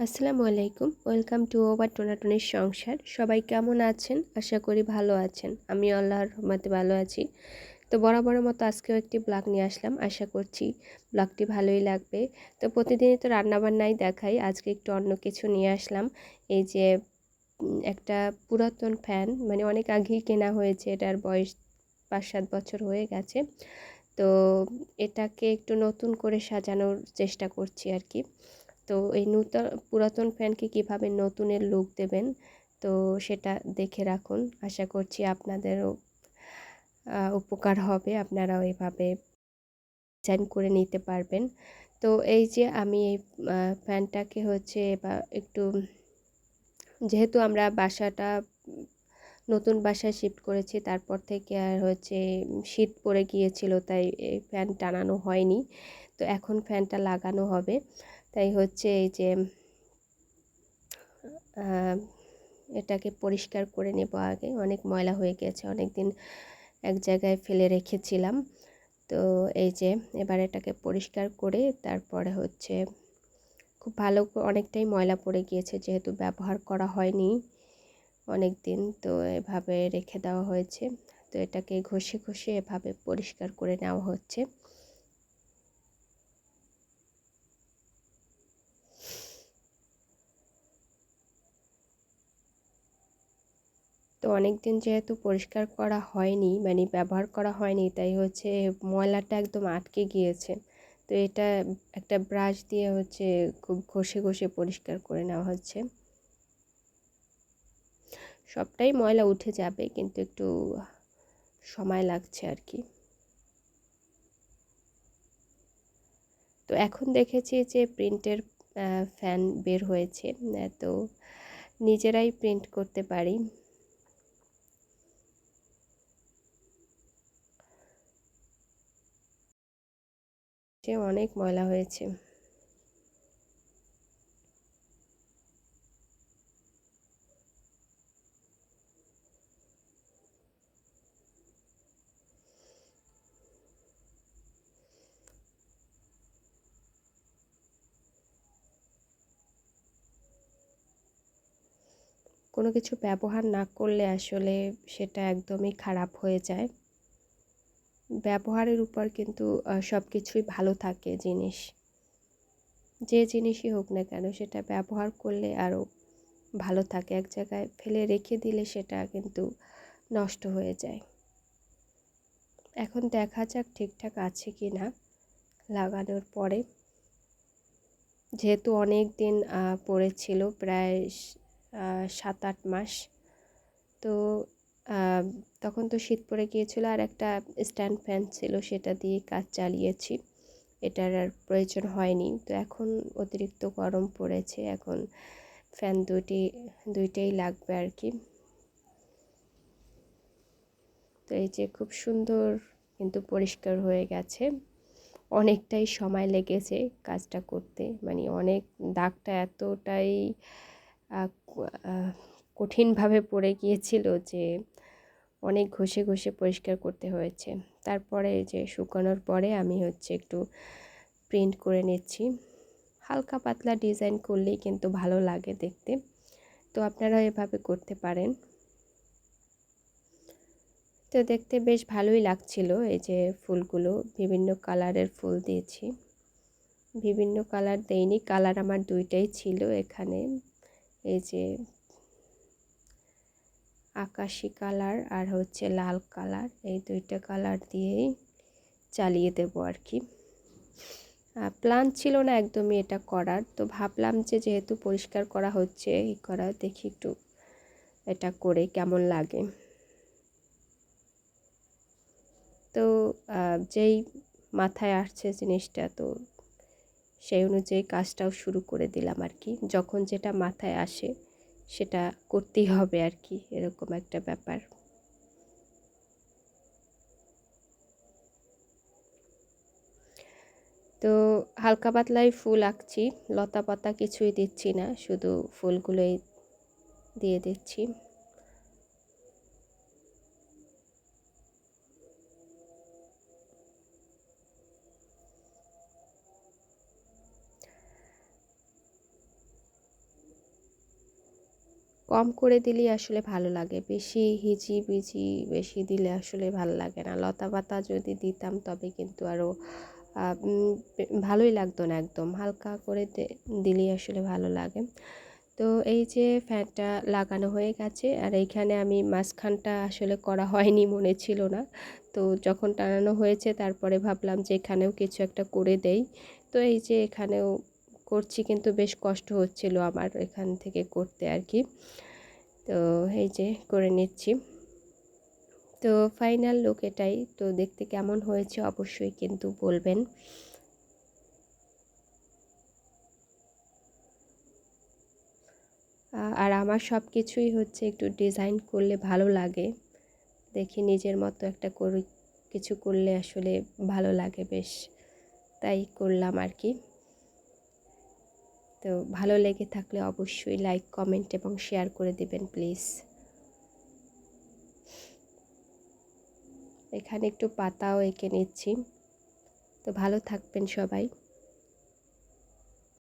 আসসালামু আলাইকুম। Welcome to our টোনাটুনির সংসার। সবাই কেমন আছেন? আশা করি ভালো আছেন। আমিও আল্লাহর রহমতে ভালো আছি। তো বরাবরের মতো আজকেও একটি ব্লগ নিয়ে আসলাম। আশা করছি ব্লগটি ভালোই লাগবে। তো প্রতিদিনই তো রান্নাবান্নাই দেখাই। আজকে একটু অন্য কিছু নিয়ে আসলাম। এই যে একটা পুরাতন ফ্যান, মানে অনেক আগেই কেনা হয়েছে। এটার বয়স ৫-৭ বছর হয়ে গেছে। তো এটাকে একটু নতুন করে সাজানোর চেষ্টা করছি আর কি। তো এই পুরাতন ফ্যানকে কিভাবে নতুনের লুক দেবেন, তো সেটা দেখে রাখুন। আশা করছি আপনাদেরও উপকার হবে, আপনারাও এভাবে ডিজাইন করে নিতে পারবেন। তো এই যে আমি এই ফ্যানটাকে হচ্ছে বা একটু, যেহেতু আমরা বাসাটা নতুন বাসায় শিফট করেছি, তারপর থেকে আর হচ্ছে শীত পড়ে গিয়েছিল, তাই এই ফ্যান টানানো হয়নি। তো এখন ফ্যানটা লাগানো হবে। তাই হচ্ছে এই যে এটাকে পরিষ্কার করে নেব আগে। অনেক ময়লা হয়ে গেছে, অনেক দিন এক জায়গায় ফেলে রেখেছিলাম। তো এই যে এবার এটাকে পরিষ্কার করে তারপরে হচ্ছে খুব ভালো, অনেকটাই ময়লা পড়ে গিয়েছে যেহেতু ব্যবহার করা হয়নি অনেক দিন, তো এভাবে রেখে দেওয়া হয়েছে। তো এটাকে ঘষে ঘষে এভাবে পরিষ্কার করে নেওয়া হচ্ছে। তো অনেক দিন যেহেতু পরিষ্কার করা হয়নি, মানে ব্যবহার করা হয়নি, তাই হচ্ছে ময়লাটা একদম আটকে গিয়েছে। তো এটা একটা ব্রাশ দিয়ে হচ্ছে খুব ঘষে ঘষে পরিষ্কার করে নেওয়া হচ্ছে। সবটাই ময়লা উঠে যাবে, কিন্তু একটু সময় লাগছে আর কি। তো এখন দেখেছি যে প্রিন্টের ফ্যান বের হয়েছে, তো নিজেরাই প্রিন্ট করতে পারি। যে অনেক ময়লা হয়েছে। কোনো কিছু ব্যবহার না করলে আসলে সেটা একদমই খারাপ হয়ে যায়। ব্যবহারের উপর কিন্তু সব কিছুই ভালো থাকে জিনিস। যে জিনিসই হোক না কেন, সেটা ব্যবহার করলে আরও ভালো থাকে। এক জায়গায় ফেলে রেখে দিলে সেটা কিন্তু নষ্ট হয়ে যায়। এখন দেখা যাক ঠিকঠাক আছে কি না লাগানোর পরে। যেহেতু অনেক দিন পড়েছিল, প্রায় 7-8 মাস। তো তখন তো শীত পড়ে গিয়েছিল, আর একটা স্ট্যান্ড ফ্যান ছিল, সেটা দিয়ে কাজ চালিয়েছি। এটার আর প্রয়োজন হয়নি। তো এখন অতিরিক্ত গরম পড়েছে, এখন ফ্যান দুইটাই লাগবে আর কি। তো এই যে খুব সুন্দর কিন্তু পরিষ্কার হয়ে গেছে। অনেকটাই সময় লেগেছে কাজটা করতে, মানে অনেক, দাগটা এতটাই কঠিনভাবে পড়ে গিয়েছিল যে অনেক ঘষে ঘষে পরিষ্কার করতে হয়েছে। তারপরে যে শুকানোর পরে আমি হচ্ছে একটু প্রিন্ট করে নিচ্ছি। হালকা পাতলা ডিজাইন করলেই কিন্তু ভালো লাগে দেখতে। তো আপনারা এভাবে করতে পারেন। তো দেখতে বেশ ভালোই লাগছিল। এই যে ফুলগুলো বিভিন্ন কালারের ফুল দিয়েছি, বিভিন্ন কালার দেইনি, কালার আমার দুইটাই ছিল এখানে। এই যে আকাশি কালার আর হচ্ছে লাল কালার, এই দুইটা কালার দিয়েই চালিয়ে দেব আর কি। প্ল্যান ছিল না একদমই এটা করার, তো ভাবলাম যে যেহেতু পরিষ্কার করা হচ্ছে, দেখি একটু এটা করে কেমন লাগে। তো যেই মাথায় আসছে জিনিসটা, তো সেই অনুযায়ী কাজটাও শুরু করে দিলাম আর কি। যখন যেটা মাথায় আসে সেটা করতেই হবে আর কি, এরকম একটা ব্যাপার। তো হালকা পাতলাই ফুল আঁকছি, লতা পাতা কিছুই দিচ্ছি না, শুধু ফুলগুলোই দিয়ে দিচ্ছি। কম করে দিলেই আসলে ভালো লাগে, বেশি হিজিবিজি বেশি দিলে আসলে ভালো লাগে না। লতা পাতা যদি দিতাম তবে কিন্তু আরও ভালোই লাগতো না, একদম হালকা করে দিলেই আসলে ভালো লাগে। তো এই যে ফ্যানটা লাগানো হয়ে গেছে, আর এইখানে আমি মাঝখানটা আসলে করা হয়নি, মনে ছিল না। তো যখন টানানো হয়েছে তারপরে ভাবলাম যে এখানেও কিছু একটা করে দেই। তো এই যে এখানেও করছি, কিন্তু বেশ কষ্ট হচ্ছিল আমার এখান থেকে করতে আর কি। তো এই যে করে নিচ্ছি। তো ফাইনাল লুক এটাই। তো দেখতে কেমন হয়েছে অবশ্যই কিন্তু বলবেন। আর আমার সব কিছুই হচ্ছে একটু ডিজাইন করলে ভালো লাগে, দেখি নিজের মতো একটা করি, কিছু করলে আসলে ভালো লাগে বেশ, তাই করলাম আর কি। তো ভালো লেগে থাকলে অবশ্যই লাইক, কমেন্ট এবং শেয়ার করে দিবেন প্লিজ। এখানে একটু পাতাও এঁকে নিচ্ছি। তো ভালো থাকবেন সবাই।